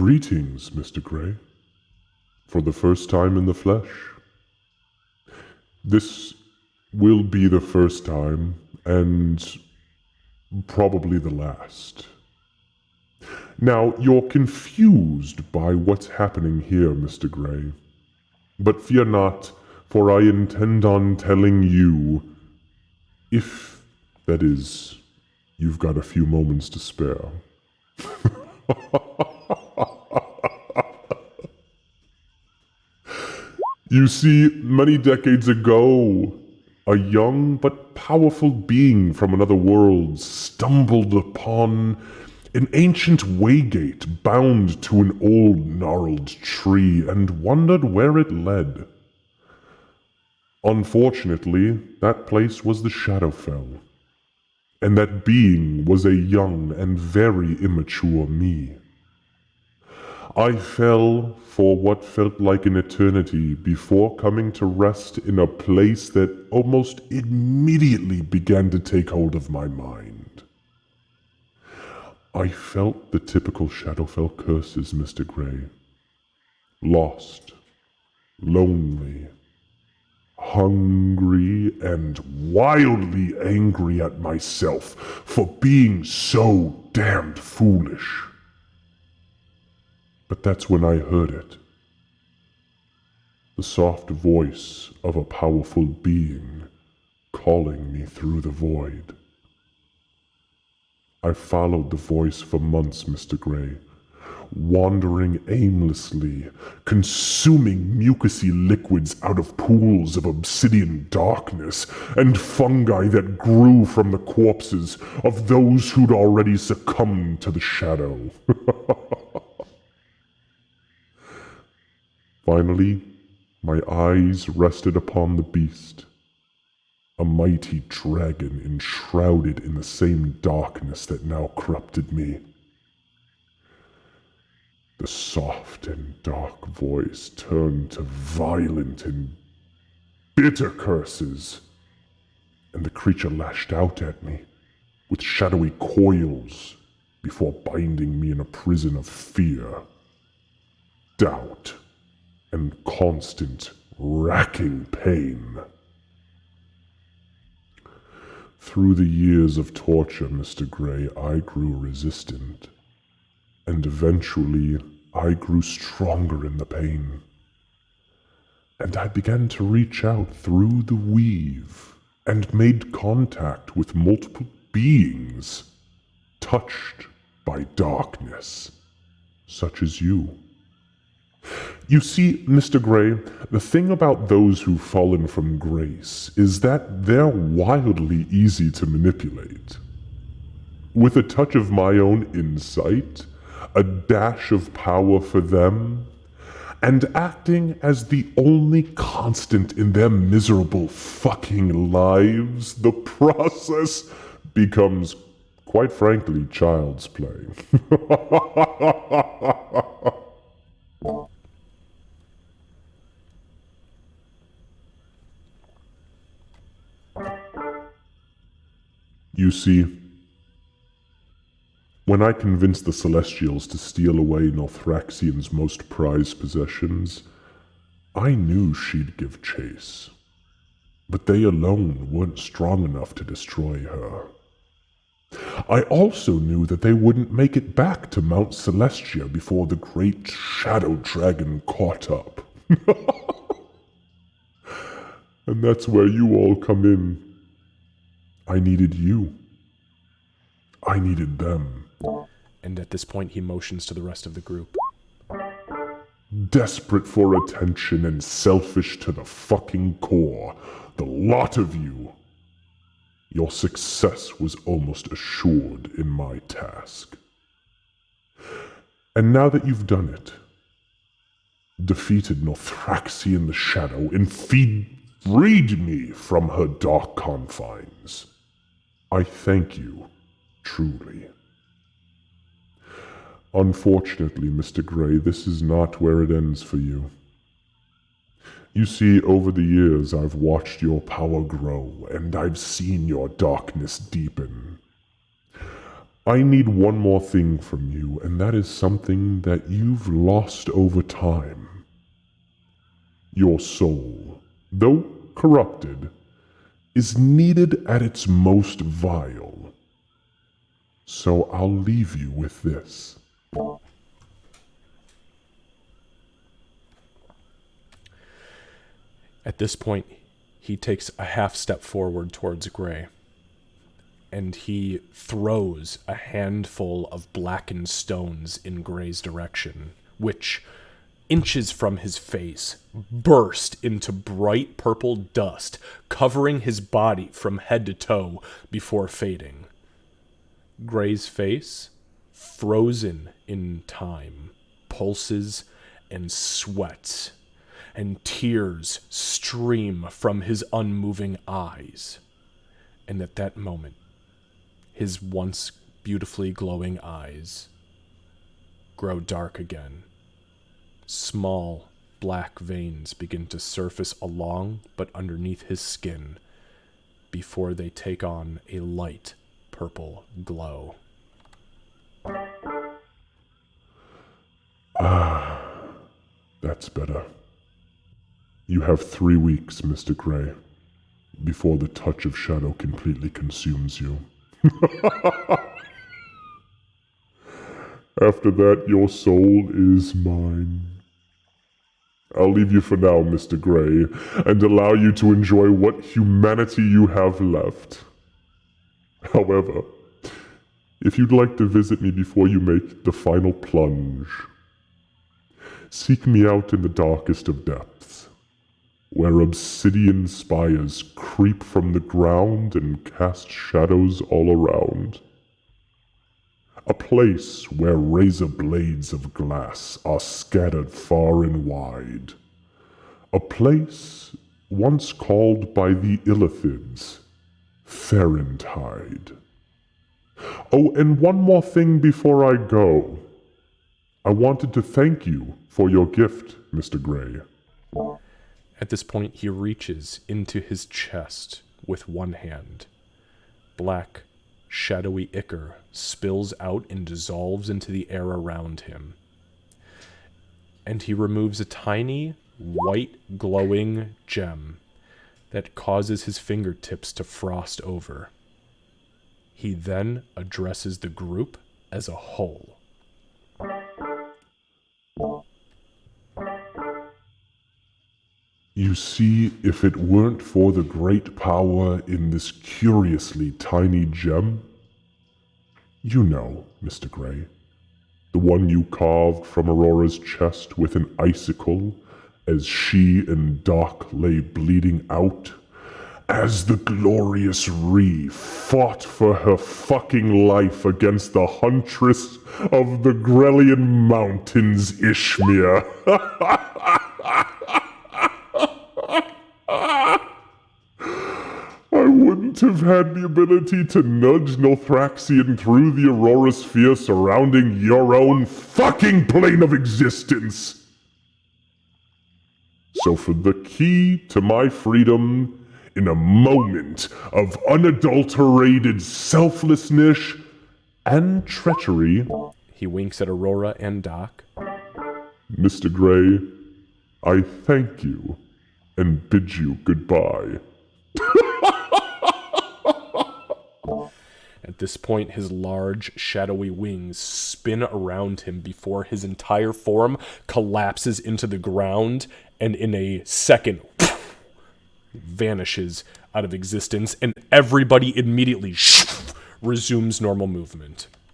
Greetings, Mr. Gray. For the first time in the flesh. This will be the first time, and probably the last. Now, you're confused by what's happening here, Mr. Gray. But fear not, for I intend on telling you, if, that is, you've got a few moments to spare. You see, many decades ago, a young but powerful being from another world stumbled upon an ancient waygate bound to an old gnarled tree and wondered where it led. Unfortunately, that place was the Shadowfell, and that being was a young and very immature me. I fell for what felt like an eternity before coming to rest in a place that almost immediately began to take hold of my mind. I felt the typical Shadowfell curses, Mr. Gray. Lost, lonely, hungry, and wildly angry at myself for being so damned foolish. But that's when I heard it. The soft voice of a powerful being calling me through the void. I followed the voice for months, Mr. Gray, wandering aimlessly, consuming mucousy liquids out of pools of obsidian darkness and fungi that grew from the corpses of those who'd already succumbed to the shadow. Finally, my eyes rested upon the beast, a mighty dragon enshrouded in the same darkness that now corrupted me. The soft and dark voice turned to violent and bitter curses, and the creature lashed out at me with shadowy coils before binding me in a prison of fear, doubt, and constant, racking pain. Through the years of torture, Mr. Gray, I grew resistant, and eventually I grew stronger in the pain. And I began to reach out through the weave and made contact with multiple beings touched by darkness, such as you. You see, Mr. Gray, the thing about those who've fallen from grace is that they're wildly easy to manipulate. With a touch of my own insight, a dash of power for them, and acting as the only constant in their miserable fucking lives, the process becomes, quite frankly, child's play. You see, when I convinced the Celestials to steal away Northraxian's most prized possessions, I knew she'd give chase. But they alone weren't strong enough to destroy her. I also knew that they wouldn't make it back to Mount Celestia before the great Shadow Dragon caught up. And that's where you all come in. I needed you. I needed them. And at this point, he motions to the rest of the group. Desperate for attention and selfish to the fucking core, the lot of you. Your success was almost assured in my task. And now that you've done it, defeated Northraxian the Shadow and freed me from her dark confines, I thank you, truly. Unfortunately, Mr. Gray, this is not where it ends for you. You see, over the years I've watched your power grow, and I've seen your darkness deepen. I need one more thing from you, and that is something that you've lost over time. Your soul, though corrupted, is needed at its most vile. So I'll leave you with this. At this point, he takes a half step forward towards Gray, and he throws a handful of blackened stones in Gray's direction, which, inches from his face, burst into bright purple dust, covering his body from head to toe before fading. Gray's face, frozen in time, pulses and sweats, and tears stream from his unmoving eyes. And at that moment, his once beautifully glowing eyes grow dark again. Small black veins begin to surface along but underneath his skin before they take on a light purple glow. That's better. You have 3 weeks, Mr. Gray, before the touch of shadow completely consumes you. After that, your soul is mine. I'll leave you for now, Mr. Gray, and allow you to enjoy what humanity you have left. However, if you'd like to visit me before you make the final plunge, seek me out in the darkest of depths, where obsidian spires creep from the ground and cast shadows all around. A place where razor blades of glass are scattered far and wide. A place once called by the Illithids Ferentide. Oh, and one more thing before I go. I wanted to thank you for your gift, Mr. Gray. At this point, he reaches into his chest with one hand. Black, shadowy ichor spills out and dissolves into the air around him. And he removes a tiny, white, glowing gem that causes his fingertips to frost over. He then addresses the group as a whole. You see, if it weren't for the great power in this curiously tiny gem, you know, Mr. Gray, the one you carved from Aurora's chest with an icicle as she and Doc lay bleeding out, as the glorious Ree fought for her fucking life against the huntress of the Grelian Mountains, Ishmir. I wouldn't have had the ability to nudge Nothraxian through the Aurora sphere surrounding your own fucking plane of existence. So for the key to my freedom, in a moment of unadulterated selflessness and treachery, he winks at Aurora and Doc. Mr. Gray, I thank you and bid you goodbye. At this point, his large, shadowy wings spin around him before his entire form collapses into the ground, and in a second, vanishes out of existence, and everybody immediately resumes normal movement.